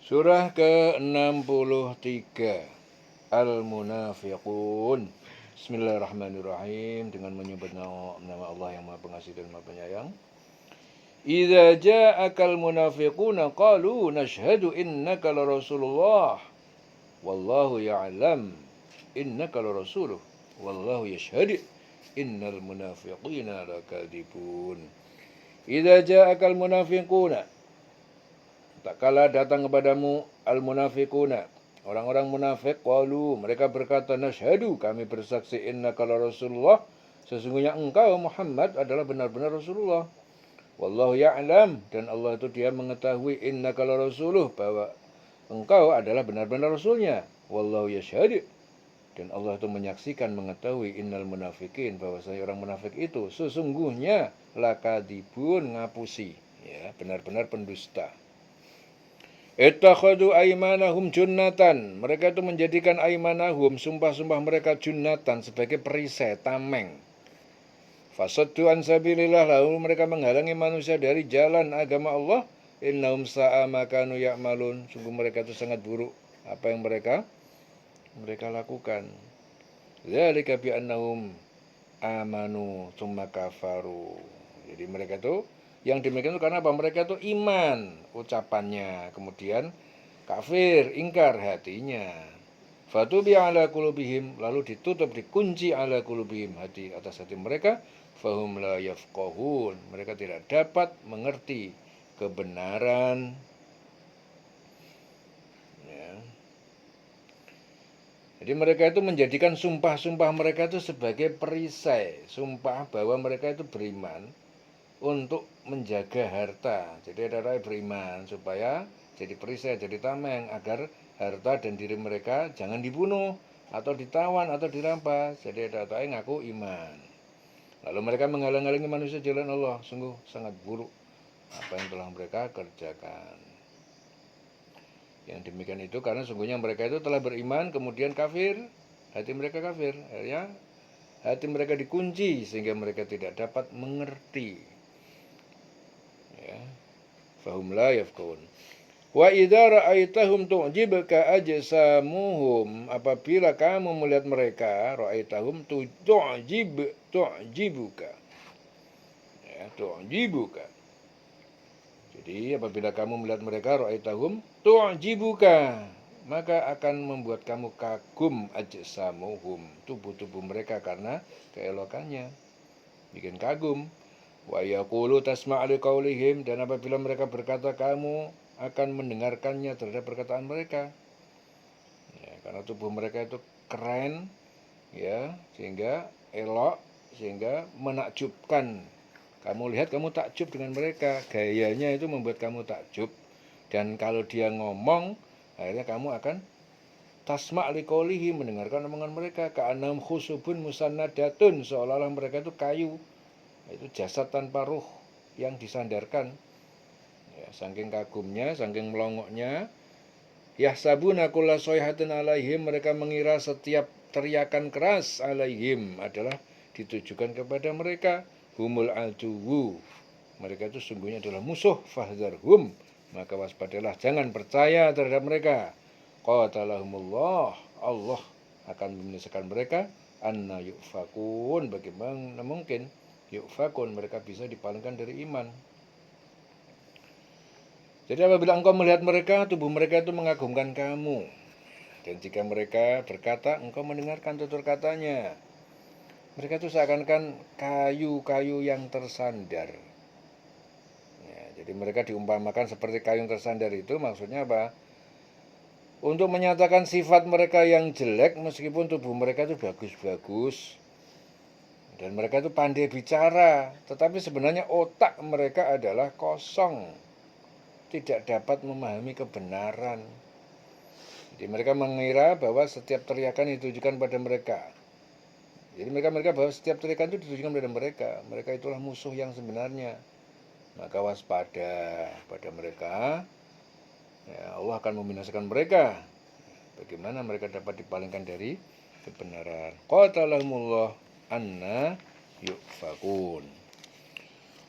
Surah ke-63 Al-Munafiqun. Bismillahirrahmanirrahim. Dengan menyebut nama Allah yang Maha Pengasih dan Maha Penyayang. Idza ja'akal munafiquna qalu nashhadu innaka la Rasulullah wallahu ya'lam innaka la rasuluh wallahu yashhadu innal munafiqina lakadzibun. Idza ja'akal munafiquna, tak kala datang kepadamu al-munafiquna, orang-orang munafik, qalu, mereka berkata, nasyhadu, kami bersaksi, innaka la Rasulullah, sesungguhnya engkau Muhammad adalah benar-benar Rasulullah. Wallahu ya'lam, dan Allah itu dia mengetahui, innaka la rasuluh, bahwa engkau adalah benar-benar Rasulnya. Wallahu yashhadu, dan Allah itu menyaksikan, mengetahui, innal munafikin, bahwasanya orang munafik itu sesungguhnya lakadibun, ngapusi, ya, benar-benar pendusta. Ittakhadu aymanahum junnatan. Mereka itu menjadikan aymanahum, sumpah-sumpah mereka, junnatan, sebagai perisai, tameng. Fasaddu an sabilillah, lalu mereka menghalangi manusia dari jalan agama Allah. Innahum sa'a ma kanu ya'malun. Sungguh mereka itu sangat buruk apa yang mereka lakukan. Dzalika bi annahum amanu tsumma kafaru. Jadi mereka itu yang demikian itu karena apa? Mereka itu iman ucapannya, kemudian kafir, ingkar hatinya. Fatubi ala qulubihim, lalu ditutup, dikunci ala qulubihim, hati atas hati mereka. Fahum la yafqahun, mereka tidak dapat mengerti kebenaran. Ya. Jadi mereka itu menjadikan sumpah-sumpah mereka itu sebagai perisai, sumpah bahwa mereka itu beriman untuk menjaga harta. Jadi ada orang beriman supaya jadi perisai, jadi tameng, agar harta dan diri mereka jangan dibunuh atau ditawan atau dirampas. Jadi ada orang yang ngaku iman, lalu mereka menghalang-halangi manusia jalan Allah. Sungguh sangat buruk apa yang telah mereka kerjakan. Yang demikian itu karena sungguhnya mereka itu telah beriman kemudian kafir, hati mereka kafir, akhirnya hati mereka dikunci sehingga mereka tidak dapat mengerti. Fahum la yafqahun. Wa idza ra'aitahum tu'jibuka ajsamuhum, apabila kamu melihat mereka, ra'aitahum tu'jibuka. Ya, tu'jibuka. Jadi apabila kamu melihat mereka, ra'aitahum tu'jibuka, maka akan membuat kamu kagum ajsamuhum, tubuh-tubuh mereka karena keelokannya, bikin kagum. Wa yaqulu tasma' liqaulihim, dan apabila mereka berkata kamu akan mendengarkannya terhadap perkataan mereka. Ya, karena tubuh mereka itu keren, ya, sehingga elok, sehingga menakjubkan. Kamu lihat kamu takjub dengan mereka, gayanya itu membuat kamu takjub. Dan kalau dia ngomong, akhirnya kamu akan tasma' liqaulihim, mendengarkan omongan mereka. Ka'annahum khusubun musannadatun, seolah-olah mereka itu kayu, itu jasad tanpa ruh yang disandarkan. Ya, saking kagumnya, saking melongoknya, yahsabuna kulla sayhatin alaihim, mereka mengira setiap teriakan keras alaihim adalah ditujukan kepada mereka. Humul aduwu, mereka itu sungguhnya adalah musuh. Fahdharhum, maka waspadalah, jangan percaya terhadap mereka. Qatalahumullah, Allah akan membinasakan mereka. Anna yufakun, bagaimana mungkin yufakun, mereka bisa dipalingkan dari iman. Jadi apabila engkau melihat mereka, tubuh mereka itu mengagumkan kamu. Dan jika mereka berkata, engkau mendengarkan tutur katanya. Mereka itu seakan-akan kayu-kayu yang tersandar. Ya, jadi mereka diumpamakan seperti kayu yang tersandar. Itu maksudnya apa? Untuk menyatakan sifat mereka yang jelek, meskipun tubuh mereka itu bagus-bagus, dan mereka itu pandai bicara, tetapi sebenarnya otak mereka adalah kosong, tidak dapat memahami kebenaran. Jadi mereka mengira bahwa setiap teriakan ditujukan pada mereka. Jadi mereka bahwa setiap teriakan itu ditujukan pada mereka. Mereka itulah musuh yang sebenarnya. Maka waspada pada mereka. Ya, Allah akan membinasakan mereka. Bagaimana mereka dapat dipalingkan dari kebenaran. Qatalahumullah anna yufakun.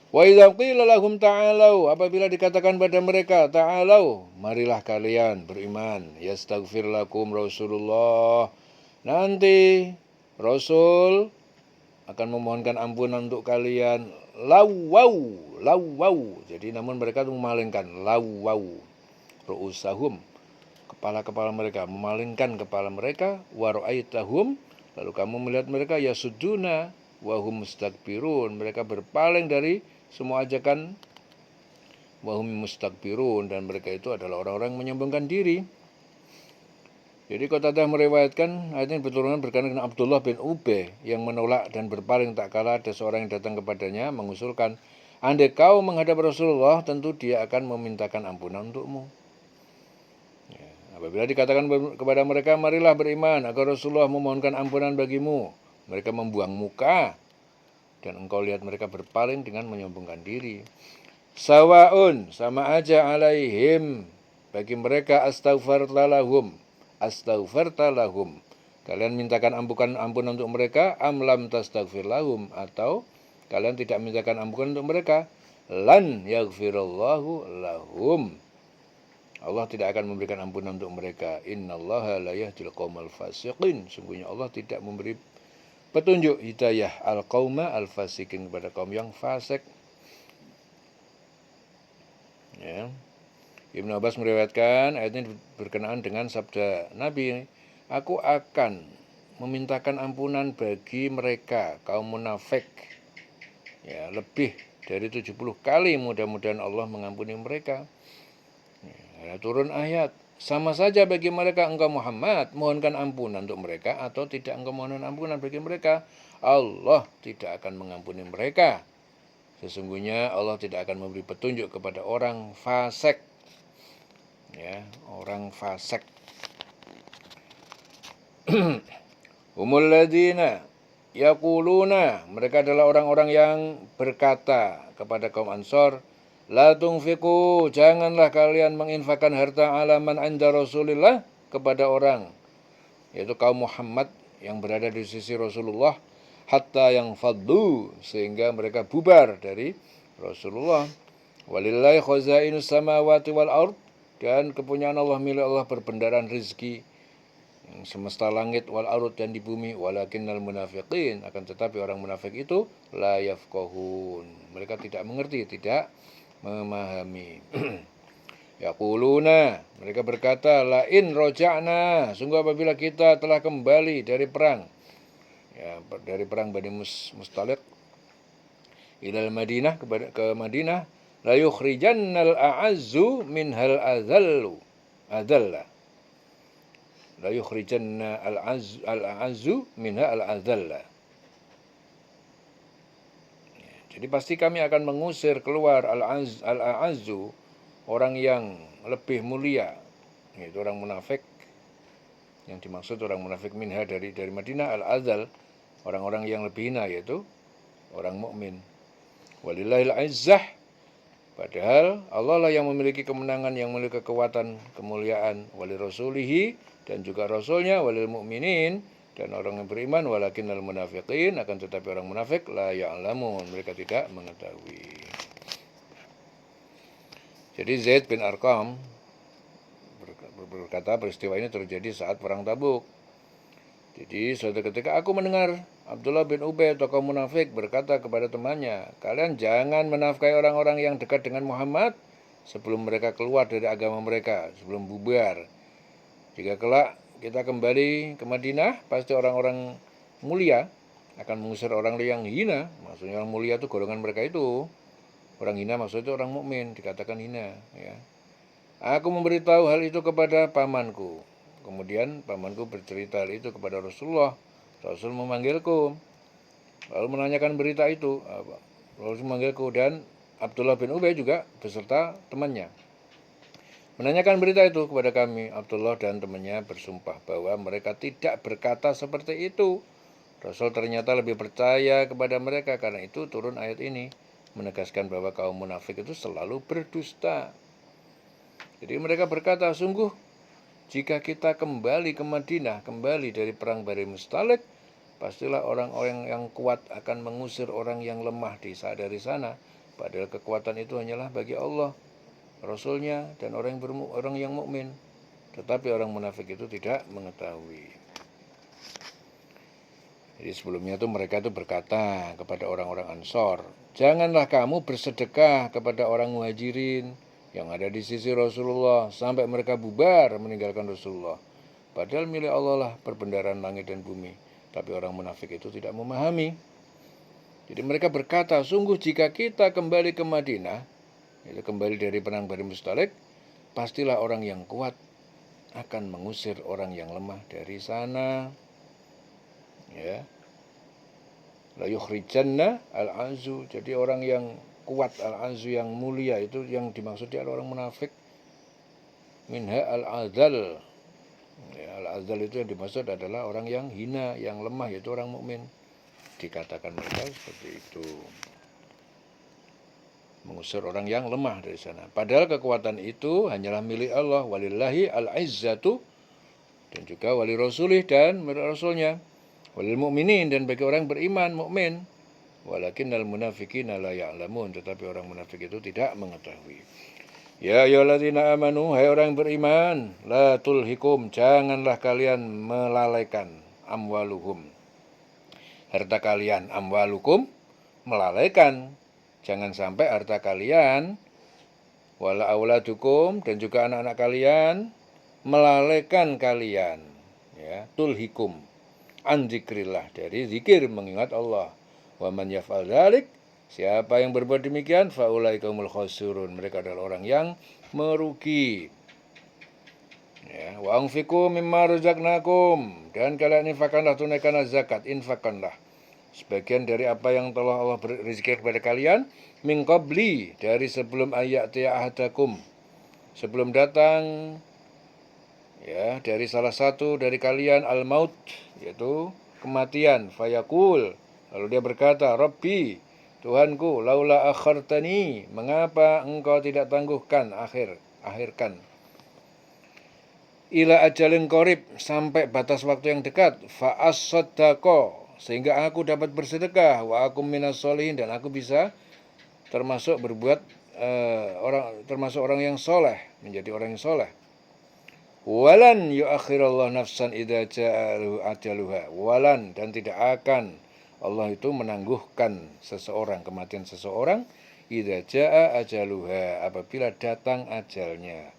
Wa idza qila lahum ta'alau, apabila dikatakan pada mereka ta'alau, marilah kalian beriman, yastaghfir lakum Rasulullah. Nanti Rasul akan memohonkan ampunan untuk kalian. Lawau. Jadi namun mereka itu memalingkan lawau. Ru'usahum, kepala-kepala mereka, memalingkan kepala mereka. Wa ra'aitahum, lalu kamu melihat mereka yasudduna wa hum mustakbirun, mereka berpaling dari semua ajakan wa hum mustakbirun, dan mereka itu adalah orang-orang yang menyombongkan diri. Jadi Qatadah meriwayatkan ayat ini berturunan berkenaan dengan Abdullah bin Ubay yang menolak dan berpaling tak kala ada seorang yang datang kepadanya mengusulkan, andai kau menghadap Rasulullah, tentu dia akan memintakan ampunan untukmu. Ya, apabila dikatakan kepada mereka, marilah beriman agar Rasulullah memohonkan ampunan bagimu, mereka membuang muka dan engkau lihat mereka berpaling dengan menyombongkan diri. Sawaun, sama aja alaihim, bagi mereka astaghfarta lahum, kalian mintakan ampunan untuk mereka, amlam tastaghfir lahum, atau kalian tidak mintakan ampunan untuk mereka, lan yaghfirallahu lahum, Allah tidak akan memberikan ampunan untuk mereka. Innallaha la yahdil qaumal fasiqin, sungguhnya Allah tidak memberi petunjuk hidayah al-qauma al-fasiqin, kepada kaum yang fasik. Ya. Ibnu Abbas meriwayatkan ayat ini berkenaan dengan sabda Nabi, aku akan memintakan ampunan bagi mereka kaum munafik, ya, lebih dari 70 kali, mudah-mudahan Allah mengampuni mereka. Ya, turun ayat, sama saja bagi mereka engkau Muhammad mohonkan ampunan untuk mereka atau tidak engkau mohonkan ampunan bagi mereka, Allah tidak akan mengampuni mereka. Sesungguhnya Allah tidak akan memberi petunjuk kepada orang fasik. Ya, orang fasik. Humul ladina yaquluna, mereka adalah orang-orang yang berkata kepada kaum Ansor, la tunfiqu, janganlah kalian menginfakkan harta alaman anda Rasulillah, kepada orang, yaitu kaum Muhammad yang berada di sisi Rasulullah, hatta yang faddu, sehingga mereka bubar dari Rasulullah. Walillahi khazainus samawati wal ard, dan kepunyaan Allah, milik Allah perbendaharaan rizki yang semesta langit wal ard, dan di bumi. Walakinnal munafiqin, akan tetapi orang munafik itu la yafqahun, mereka tidak mengerti, tidak memahami. Yaquluna, mereka berkata, la in roja'na, sungguh apabila kita telah kembali dari perang, ya, dari perang Bani Mustaliq, ilal Madinah, ke Madinah, la yukhrijannal a'azzu minhal adalla, la yukhrijanna al-a'azzu minha al-adalla. Jadi pasti kami akan mengusir keluar al-a'azzu, orang yang lebih mulia, yaitu orang munafik. Yang dimaksud orang munafik minha dari Madinah, al-azal, orang-orang yang lebih hina, yaitu orang mukmin. Walillahil izzah, padahal Allah lah yang memiliki kemenangan, yang memiliki kekuatan, kemuliaan. Wali rasulihi, dan juga rasulnya. Walil mu'minin, dan orang yang beriman. Walakinnal munafiqin, akan tetapi orang munafik la ya'lamun, mereka tidak mengetahui. Jadi Zaid bin Arqam berkata, peristiwa ini terjadi saat perang Tabuk. Jadi suatu ketika aku mendengar Abdullah bin Ubay, tokoh munafik, berkata kepada temannya, kalian jangan menafkahi orang-orang yang dekat dengan Muhammad sebelum mereka keluar dari agama mereka, sebelum bubar. Jika kelak kita kembali ke Madinah, pasti orang-orang mulia akan mengusir orang yang hina. Maksudnya orang mulia itu golongan mereka itu. Orang hina maksudnya orang mukmin, dikatakan hina, ya. Aku memberitahu hal itu kepada pamanku. Kemudian pamanku bercerita hal itu kepada Rasulullah. Rasul memanggilku, lalu menanyakan berita itu. Rasul memanggilku, dan Abdullah bin Ubay juga beserta temannya menanyakan berita itu kepada kami. Abdullah dan temannya bersumpah bahwa mereka tidak berkata seperti itu. Rasul ternyata lebih percaya kepada mereka, karena itu turun ayat ini menegaskan bahwa kaum munafik itu selalu berdusta. Jadi mereka berkata, sungguh jika kita kembali ke Madinah, kembali dari perang Bani Mustaliq, pastilah orang-orang yang kuat akan mengusir orang yang lemah dari sana. Padahal kekuatan itu hanyalah bagi Allah, Rasulnya, dan orang yang mukmin. Tetapi orang munafik itu tidak mengetahui. Jadi sebelumnya itu mereka itu berkata kepada orang-orang Ansor, janganlah kamu bersedekah kepada orang Muhajirin yang ada di sisi Rasulullah sampai mereka bubar meninggalkan Rasulullah. Padahal milik Allah lah perbendaharaan langit dan bumi. Tapi orang munafik itu tidak memahami. Jadi mereka berkata, sungguh jika kita kembali ke Madinah, itu kembali dari perang Bani Mustalik, pastilah orang yang kuat akan mengusir orang yang lemah dari sana. Ya. La yukhrijanna al-azu. Jadi orang yang kuat, al-azu yang mulia itu yang dimaksud adalah orang munafik. Minha al-azal. Ya, al-azal itu yang dimaksud adalah orang yang hina, yang lemah, yaitu orang mukmin. Dikatakan mereka seperti itu. Mengusir orang yang lemah dari sana. Padahal kekuatan itu hanyalah milik Allah. Walillahi al-izzatu. Dan juga wali rasulih dan rasulnya. Walil mu'minin dan bagi orang beriman, mukmin. Walakinnal munafiqina la ya'lamun. Tetapi orang munafik itu tidak mengetahui. Ya ayyuhalladzina amanu, hai orang beriman, la tulhikum, janganlah kalian melalaikan amwaluhum. Harta kalian, amwalukum, melalaikan. Jangan sampai harta kalian, wala auladukum, dan juga anak-anak kalian, melalaikan kalian. Ya, tulhikum, an zikrillah, dari zikir mengingat Allah. Wa man yaf'al dzalik, siapa yang berbuat demikian, faulaikumul khasirun, mereka adalah orang yang merugi. Ya, wa anfiqu mimma razaqnakum, dan kalian infakkanlah, tunaikanlah zakat, infakkanlah sebagian dari apa yang telah Allah beri rezeki kepada kalian, min qabli, dari sebelum ayatiya ahadakum, sebelum datang ya dari salah satu dari kalian al-maut, yaitu kematian, fayaqul, lalu dia berkata, Rabbi, Tuhanku, laula akhartani, mengapa engkau tidak tangguhkan, akhirkan, ila ajalin qarib, sampai batas waktu yang dekat, fa as-saddaqa, sehingga aku dapat bersedekah, wa akum minas sholihin, dan aku bisa termasuk berbuat termasuk orang yang soleh, menjadi orang yang soleh. Walan yuakhirallahu nafsan idza ja'alu ajaluha, walan, dan tidak akan Allah itu menangguhkan seseorang, kematian seseorang, idza ja'a ajaluha, apabila datang ajalnya.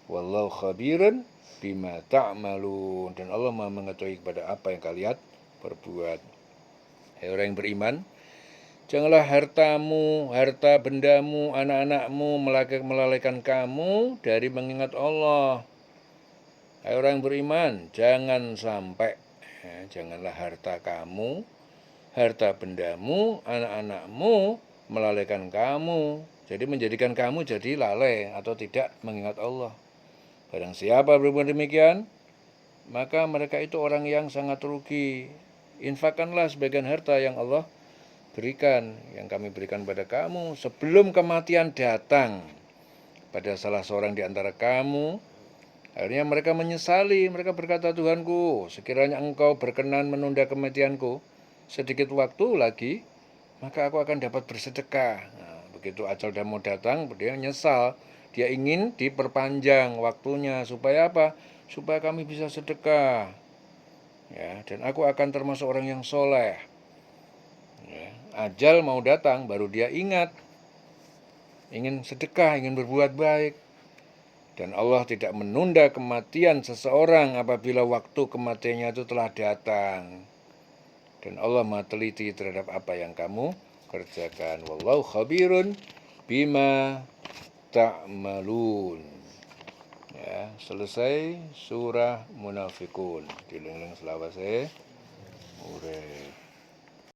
Wallahu khabirun bima ta'malun, dan Allah Maha mengetahui kepada apa yang kalian perbuat. Hai orang yang beriman, janganlah hartamu, harta bendamu, anak-anakmu melalaikan kamu dari mengingat Allah. Hai orang yang beriman, jangan sampai, janganlah harta kamu, harta bendamu, anak-anakmu melalaikan kamu. Jadi menjadikan kamu jadi lalai atau tidak mengingat Allah. Barang siapa berbuat demikian, maka mereka itu orang yang sangat rugi. Infakkanlah sebagian harta yang Allah berikan, yang kami berikan pada kamu sebelum kematian datang pada salah seorang di antara kamu. Akhirnya mereka menyesali, mereka berkata, Tuhanku, sekiranya engkau berkenan menunda kematianku sedikit waktu lagi, maka aku akan dapat bersedekah. Nah, begitu ajal dan mau datang, dia nyesal, dia ingin diperpanjang waktunya, supaya apa? Supaya kami bisa sedekah. Ya, dan aku akan termasuk orang yang soleh. Ya, ajal mau datang, baru dia ingat, ingin sedekah, ingin berbuat baik. Dan Allah tidak menunda kematian seseorang apabila waktu kematiannya itu telah datang. Dan Allah Maha teliti terhadap apa yang kamu kerjakan. Wallahu khabirun bima ta'malun. Ya, selesai surah Munafikun. Dileng-leng selawase. Ure.